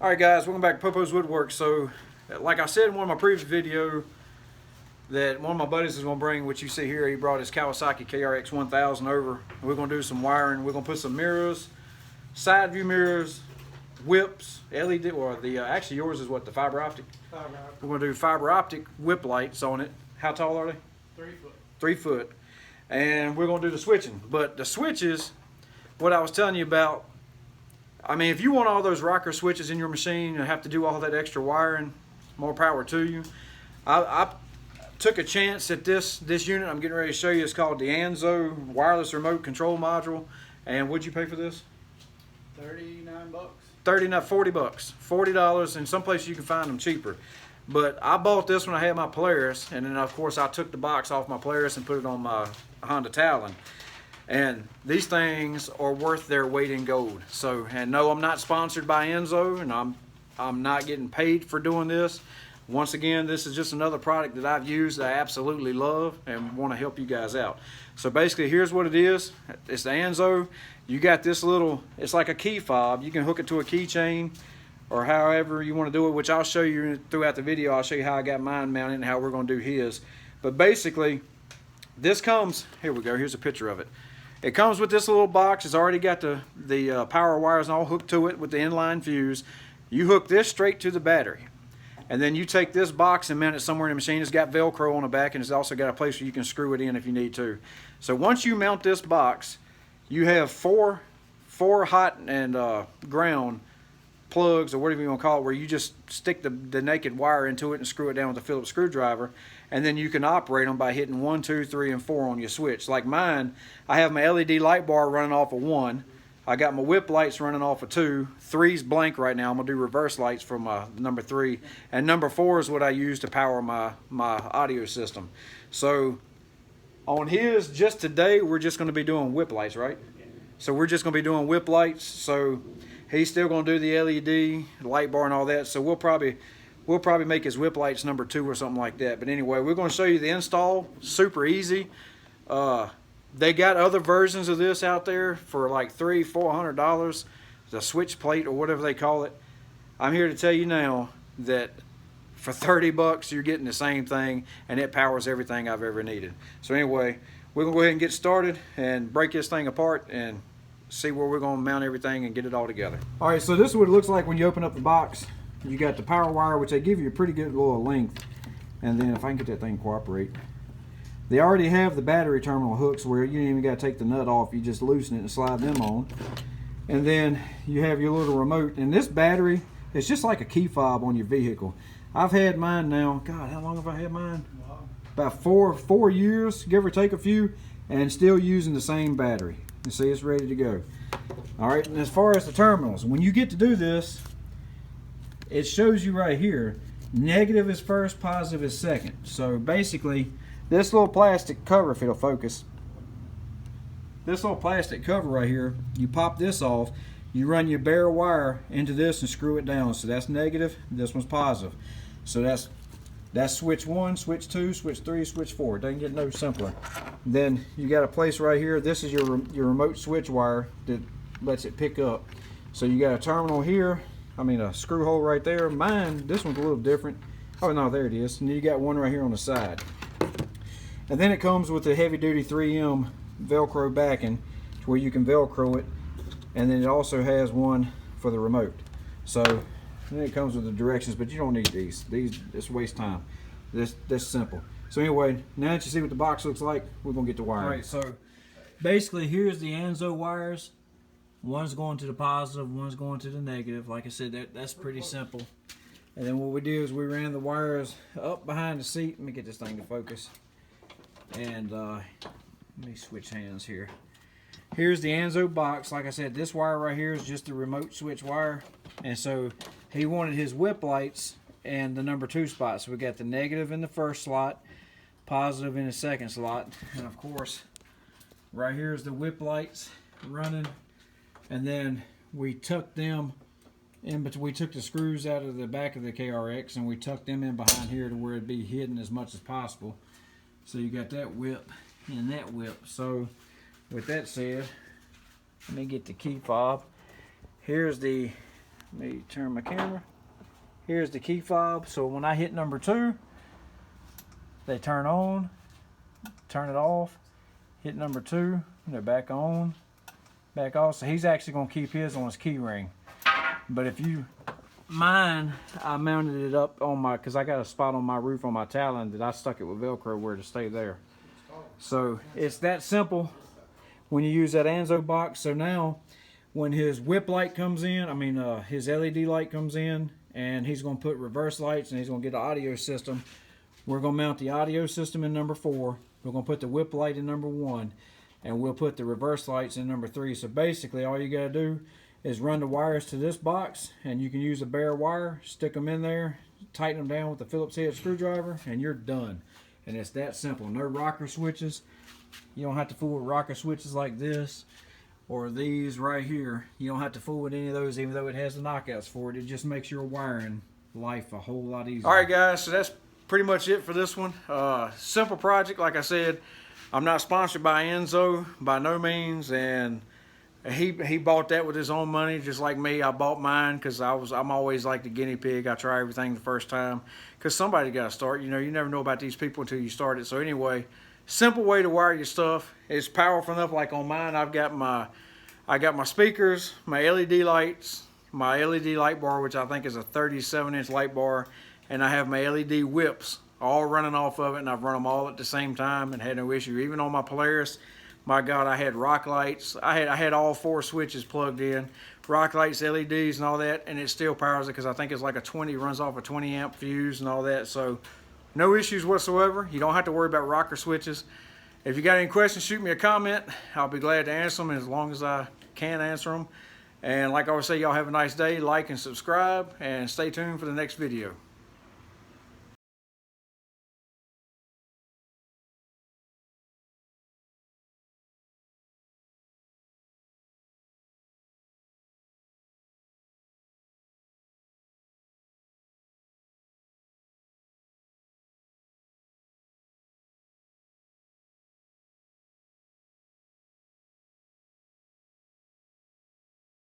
All right, guys, welcome back to Popo's Woodwork. So, like I said in one of my previous video, that one of my buddies is going to bring what you see here. He brought his Kawasaki KRX 1000 over. We're going to do some wiring. We're going to put some mirrors, side view mirrors, whips, LED, or the actually yours is what, the fiber optic? Fiber optic. We're going to do fiber optic whip lights on it. How tall are they? 3 foot. 3 foot. And we're going to do the switching. But the switches, what I was telling you about, I mean, if you want all those rocker switches in your machine and have to do all that extra wiring, more power to you. I took a chance at this unit I'm getting ready to show you. It's called the Anzo wireless remote control module. And what'd you pay for this? 39 bucks. 40 bucks. $40. In some places you can find them cheaper. But I bought this when I had my Polaris, and then of course I took the box off my Polaris and put it on my Honda Talon. And these things are worth their weight in gold. So, and no, I'm not sponsored by Anzo, and I'm not getting paid for doing this. Once again, this is just another product that I've used that I absolutely love and want to help you guys out. So basically, here's what it is. It's the Anzo. You got this little, it's like a key fob. You can hook it to a keychain or however you want to do it, which I'll show you throughout the video. I'll show you how I got mine mounted and how we're going to do his. But basically, this comes, here we go, here's a picture of it. It comes with this little box. It's already got the power wires all hooked to it with the inline fuse. You hook this straight to the battery. And then you take this box and mount it somewhere in the machine. It's got Velcro on the back, and it's also got a place where you can screw it in if you need to. So once you mount this box, you have four hot and ground plugs, or whatever you want to call it, where you just stick the naked wire into it and screw it down with a Phillips screwdriver. And then you can operate them by hitting 1, 2, 3, and 4 on your switch. Like mine, I have my LED light bar running off of 1. I got my whip lights running off of 2. 3's blank right now. I'm gonna do reverse lights from number 3. And number 4 is what I use to power my audio system. So on his, just today, we're just gonna be doing whip lights, right? So we're just gonna be doing whip lights. So he's still gonna do the LED, light bar and all that. So we'll probably make his whip lights number 2 or something like that. But anyway, we're going to show you the install. Super easy. They got other versions of this out there for like $300–400. The switch plate or whatever they call it. I'm here to tell you now that for 30 bucks you're getting the same thing, and it powers everything I've ever needed. So anyway, we're going to go ahead and get started and break this thing apart and see where we're going to mount everything and get it all together. All right, so this is what it looks like when you open up the box. You got the power wire, which they give you a pretty good little length. And then if I can get that thing to cooperate. They already have the battery terminal hooks where you don't even got to take the nut off. You just loosen it and slide them on. And then you have your little remote. And this battery is just like a key fob on your vehicle. I've had mine now, God, how long have I had mine? About four years, give or take a few, and still using the same battery. You see, it's ready to go. All right, and as far as the terminals, when you get to do this, it shows you right here, negative is first, positive is second. So basically, this little plastic cover, if it'll focus, this little plastic cover right here, you pop this off, you run your bare wire into this and screw it down. So that's negative, this one's positive. So that's switch 1, switch 2, switch 3, switch 4. It doesn't get no simpler. Then you got a place right here, this is your remote switch wire that lets it pick up. So you got a terminal here, I mean a screw hole right there. Mine, this one's a little different. Oh no, there it is. And you got one right here on the side. And then it comes with the heavy duty 3M Velcro backing to where you can Velcro it. And then it also has one for the remote. So then it comes with the directions, but you don't need these. These, it's waste time. This simple. So anyway, now that you see what the box looks like, we're gonna get to wiring. All right, so basically here's the Anzo wires. One's going to the positive, one's going to the negative. Like I said, that's pretty simple. And then what we do is we ran the wires up behind the seat. Let me get this thing to focus. And let me switch hands here. Here's the Anzo box. Like I said, this wire right here is just the remote switch wire. And so he wanted his whip lights and the number 2 spot. So we got the negative in the first slot, positive in the second slot. And of course, right here is the whip lights running. And then we tucked them in, but we took the screws out of the back of the KRX and we tucked them in behind here to where it'd be hidden as much as possible. So you got that whip and that whip. So with that said, let me get the key fob. Here's the Let me turn my camera. Here's the key fob. So when I hit number 2, they turn on, turn it off, hit number 2, they're back on, back off. So he's actually going to keep his on his key ring. But if you, mine, I mounted it up on my, because I got a spot on my roof on my Talon that I stuck it with Velcro where to stay there. So it's that simple when you use that Anzo box. So now when his whip light comes in, his LED light comes in, and he's going to put reverse lights and he's going to get an audio system. We're going to mount the audio system in number 4. We're going to put the whip light in number 1, and we'll put the reverse lights in number 3. So basically all you got to do is run the wires to this box, and you can use a bare wire, stick them in there, tighten them down with a Phillips head screwdriver, and you're done. And it's that simple. No rocker switches. You don't have to fool with rocker switches like this or these right here. You don't have to fool with any of those, even though it has the knockouts for it. It just makes your wiring life a whole lot easier. All right, guys, so that's pretty much it for this one. Simple project, like I said. I'm not sponsored by Anzo by no means, and he bought that with his own money, just like me. I bought mine because I'm always like the guinea pig. I try everything the first time because somebody got to start. You know, you never know about these people until you start it. So anyway, simple way to wire your stuff. It's powerful enough. Like on mine, I got my speakers, my LED lights, my LED light bar, which I think is a 37-inch light bar, and I have my LED whips all running off of it, and I've run them all at the same time and had no issue. Even on my Polaris, my God, I had rock lights. I had all 4 switches plugged in, rock lights, LEDs, and all that, and it still powers it because I think it's like runs off a 20 amp fuse and all that. So no issues whatsoever. You don't have to worry about rocker switches. If you got any questions, shoot me a comment. I'll be glad to answer them as long as I can answer them. And like I always say, y'all have a nice day. Like and subscribe, and stay tuned for the next video.